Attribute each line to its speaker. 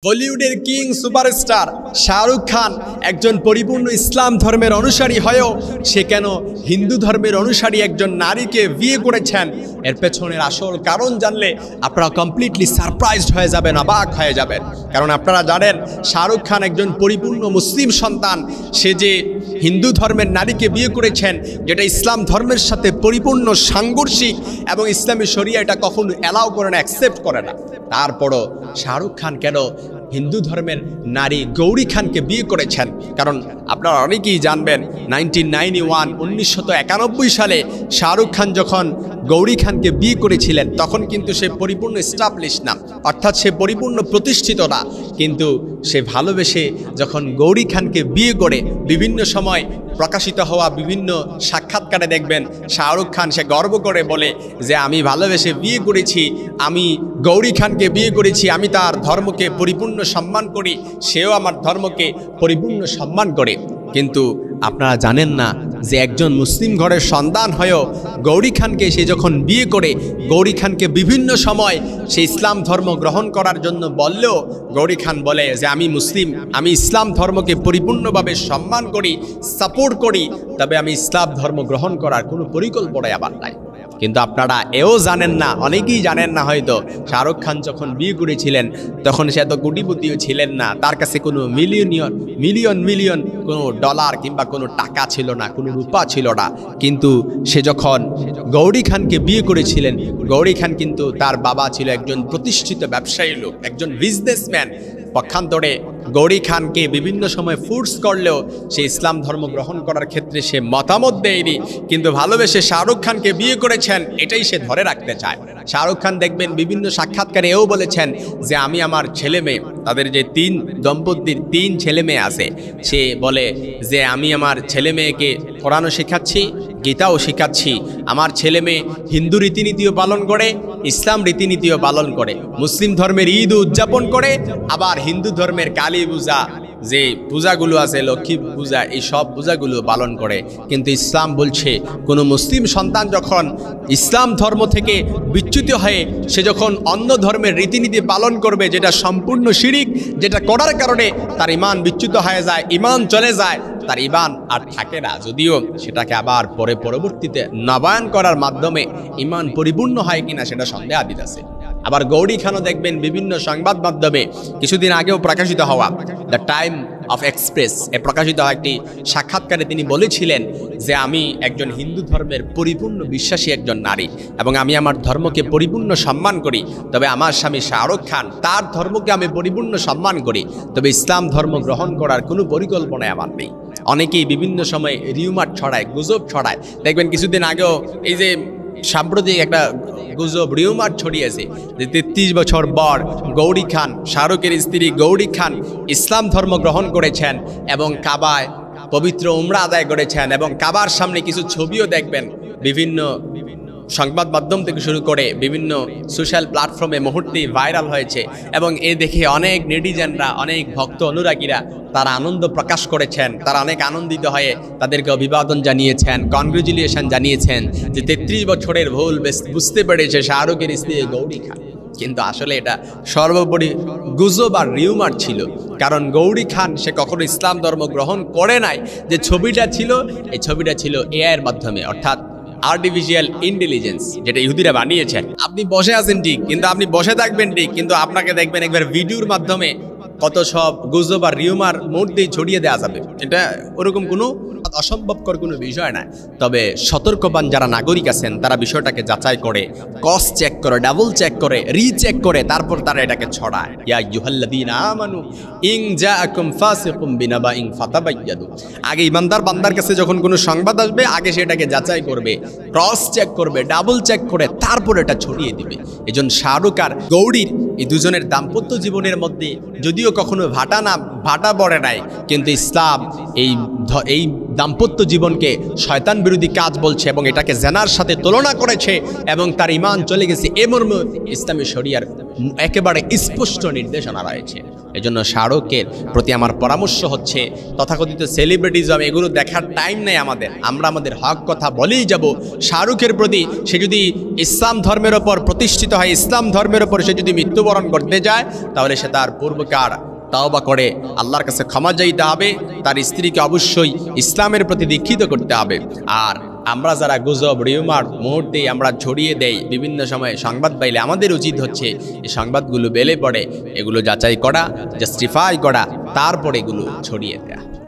Speaker 1: বলিউডের king superstar Shahrukh Khan একজন পরিপূর্ণ ইসলাম ধর্মের অনুসারী হয়েও সে কেন হিন্দু ধর্মের অনুসারী একজন নারীকে বিয়ে করেছেন এর পেছনের আসল কারণ জানলে আপনারা কমপ্লিটলি সারপ্রাইজড হয়ে যাবেন, অবাক হয়ে যাবেন। কারণ আপনারা জানেন শাহরুখ খান একজন পরিপূর্ণ মুসলিম সন্তান। সে যে হিন্দু ধর্মের নারীকে বিয়ে করেছেন যেটা ইসলাম ধর্মের সাথে পরিপূর্ণ সাংঘর্ষিক এবং ইসলামী শরিয়া এটা কখনো অ্যালাউ করে না, অ্যাকসেপ্ট করে না। তারপরও শাহরুখ খান কেন হিন্দু ধর্মের নারী গৌরী খানকে বিয়ে করেছেন? কারণ আপনারা অনেকেই জানবেন 1991 সালে শাহরুখ খান যখন গৌরী খানকে বিয়ে করেছিলেন তখন কিন্তু সে পরিপূর্ণ এস্টাবলিশ না, অর্থাৎ সে পরিপূর্ণ প্রতিষ্ঠিত না। কিন্তু সে ভালোবেসে যখন গৌরী খানকে বিয়ে করে বিভিন্ন সময় প্রকাশিত হওয়া বিভিন্ন সাক্ষাৎকারে দেখবেন শাহরুখ খান সে গর্ব করে বলে যে আমি ভালোবেসে বিয়ে করেছি, আমি গৌরী খানকে বিয়ে করেছি, আমি তার ধর্মকে পরিপূর্ণ সম্মান করি, সেও আমার ধর্মকে পরিপূর্ণ সম্মান করে। কিন্তু আপনারা জানেন না যে একজন মুসলিম ঘরের সন্তান হয়েও গৌরী খানকে সে যখন বিয়ে করে গৌরী খানকে বিভিন্ন সময় সে ইসলাম ধর্ম গ্রহণ করার জন্য বললেও গৌরী খান বলে যে আমি মুসলিম, আমি ইসলাম ধর্মকে পরিপূর্ণভাবে সম্মান করি, সাপোর্ট করি, তবে আমি ইসলাম ধর্ম গ্রহণ করার কোনো পরিকল্পনাই আবার নাই। কিন্তু আপনারা এও জানেন না, অনেকেই জানেন না হয়তো শাহরুখ খান যখন বিয়ে করেছিলেন তখন সে এত কোটিপতিও ছিলেন না, তার কাছে কোনো মিলিয়ন কোনো ডলার কিংবা কোনো টাকা ছিল না, কোনো রূপা ছিল না। কিন্তু সে যখন গৌরী খানকে বিয়ে করেছিলেন গৌরী খান কিন্তু তার বাবা ছিল একজন প্রতিষ্ঠিত ব্যবসায়ী লোক, একজন বিজনেসম্যান। পক্ষান্তরে গৌরী খানকে বিভিন্ন সময় ফোর্স করলেও সে ইসলাম ধর্ম গ্রহণ করার ক্ষেত্রে সে মতামত দেয়নি, কিন্তু ভালোবেসে শাহরুখ খানকে বিয়ে করেছেন, এটাই সে ধরে রাখতে চায়। শাহরুখ খান দেখবেন বিভিন্ন সাক্ষাৎকারে এও বলেছেন যে আমি আমার ছেলে মেয়ে, তাদের যে দম্পতির 3 ছেলে মেয়ে আছে, সে বলে যে আমি আমার ছেলে মেয়েকে কোরআনও শেখাচ্ছি, গীতাও শেখাচ্ছি, আমার ছেলে মেয়ে হিন্দু রীতিনীতিও পালন করে, ইসলাম রীতিনীতিও পালন করে, মুসলিম ধর্মের ঈদ উদযাপন করে, আবার হিন্দু ধর্মের কালী পূজা যে পূজাগুলো আছে, লক্ষ্মী পূজা, এই সব পূজাগুলো পালন করে। কিন্তু ইসলাম বলছে কোনো মুসলিম সন্তান যখন ইসলাম ধর্ম থেকে বিচ্যুত হয়ে সে যখন অন্য ধর্মের রীতিনীতি পালন করবে যেটা সম্পূর্ণ শিরিক, যেটা করার কারণে তার ঈমান বিচ্যুত হয়ে যায়, ঈমান চলে যায়, তার ঈমান আর থাকে না। যদিও সেটাকে আবার পরবর্তীতে নবায়ন করার মাধ্যমে ঈমান পরিপূর্ণ হয় কিনা সেটা সন্দেহাতীত আছে। আবার গৌরী খানও দেখবেন বিভিন্ন সংবাদ মাধ্যমে কিছুদিন আগেও প্রকাশিত হওয়া দ্য টাইম অফ এক্সপ্রেস এ প্রকাশিত একটি সাক্ষাৎকারে তিনি বলেছিলেন যে আমি একজন হিন্দু ধর্মের পরিপূর্ণ বিশ্বাসী একজন নারী এবং আমি আমার ধর্মকে পরিপূর্ণ সম্মান করি, তবে আমার স্বামী শাহরুখ খান তার ধর্মকে আমি পরিপূর্ণ সম্মান করি, তবে ইসলাম ধর্ম গ্রহণ করার কোনো পরিকল্পনায় আমার নেই। অনেকেই বিভিন্ন সময় রিউমার ছড়ায়, গুজব ছড়ায়। দেখবেন কিছুদিন আগেও এই যে সাম্প্রতিক একটা গুজব রিউমার ছড়িয়েছে যে 33 বছর পর গৌরী খান, শাহরুখের স্ত্রী গৌরী খান ইসলাম ধর্ম গ্রহণ করেছেন এবং কাবায় পবিত্র উমরা আদায় করেছেন, এবং কাবার সামনে কিছু ছবিও দেখবেন বিভিন্ন সংবাদ মাধ্যম থেকে শুরু করে বিভিন্ন সোশ্যাল প্ল্যাটফর্মে মুহূর্তেই ভাইরাল হয়েছে। এবং এ দেখে অনেক নেটিজেনরা, অনেক ভক্ত অনুরাগীরা তারা আনন্দ প্রকাশ করেছেন, তারা অনেক আনন্দিত হয়ে তাদেরকে অভিবাদন জানিয়েছেন, কনগ্রেচুলেশন জানিয়েছেন যে 33 বছরের ভুল বুঝতে পেরেছে শাহরুখের স্ত্রী গৌরী খান। কিন্তু আসলে এটা সর্বোপরি গুজব আর রিউমার ছিল, কারণ গৌরী খান সে কখনো ইসলাম ধর্ম গ্রহণ করে নাই। যে ছবিটা ছিল এই ছবিটা ছিল এআই এর মাধ্যমে, অর্থাৎ আর্টিফিশিয়াল ইন্টেলিজেন্স, যেটা ইহুদিরা বানিয়েছেন। আপনি বসে আছেন ঠিক, কিন্তু আপনি বসে থাকবেন ঠিক, কিন্তু আপনাকে দেখবেন একবার ভিডিওর মাধ্যমে কত সব গুজব আর রিউমার মুহূর্তেই ছড়িয়ে দেওয়া যাবে। এটা ওরকম কোনো অসম্ভবকর কোনো বিষয় না। তবে সতর্কবান যারা নাগরিক আছেন তারা বিষয়টাকে যাচাই করে, ক্রস চেক করে, ডাবল চেক করে, রিচেক করে, তারপর তারা এটাকে ছড়ায়। ইয়া আইয়ুহাল্লাযীনা আমানু ইন জাআকুম ফাসিকুম বিনাবাইন ফাতাবায়্যানু। আগে ইমানদার বান্দার কাছে যখন কোনো সংবাদ আসবে আগে সেটাকে যাচাই করবে, ক্রস চেক করবে, ডাবল চেক করে তারপর এটা ছড়িয়ে দিবে। এজন্য শাহরুখ আর গৌরীর এই দুজনের দাম্পত্য জীবনের মধ্যে যদিও কখনো ভাটা পড়ে নাই, কিন্তু ইসলাম এই দাম্পত্য জীবনকে শয়তান বিরোধী কাজ বলছে এবং এটাকে জেনার সাথে তুলনা করেছে এবং তার ঈমান চলে গেছে এ মর্মে ইসলামী শরিয়ার একেবারে স্পষ্ট নির্দেশনা রয়েছে। এজন্য শাহরুখের প্রতি আমার পরামর্শ হচ্ছে, তথাকথিত সেলিব্রিটিজম এগুলো দেখার টাইম নেই আমাদের, আমরা আমাদের হক কথা বলেই যাব। শাহরুখের প্রতি সে যদি ইসলাম ধর্মের ওপর প্রতিষ্ঠিত হয়, ইসলাম ধর্মের ওপর সে যদি মৃত্যুবরণ করতে যায়, তাহলে সে তার পূর্বকার তাওবা করে আল্লাহর কাছে ক্ষমা চাইতে হবে, তার স্ত্রীকে অবশ্যই ইসলামের প্রতি দীক্ষিত করতে হবে। আর আমরা যারা গুজব রিউমার মুহূর্তেই আমরা ছড়িয়ে দেই, বিভিন্ন সময়ে সংবাদ পাইলে আমাদের উচিত হচ্ছে এই সংবাদগুলো বেলে পড়ে এগুলো যাচাই করা, জাস্টিফাই করা, তারপরে এগুলো ছড়িয়ে দেয়া।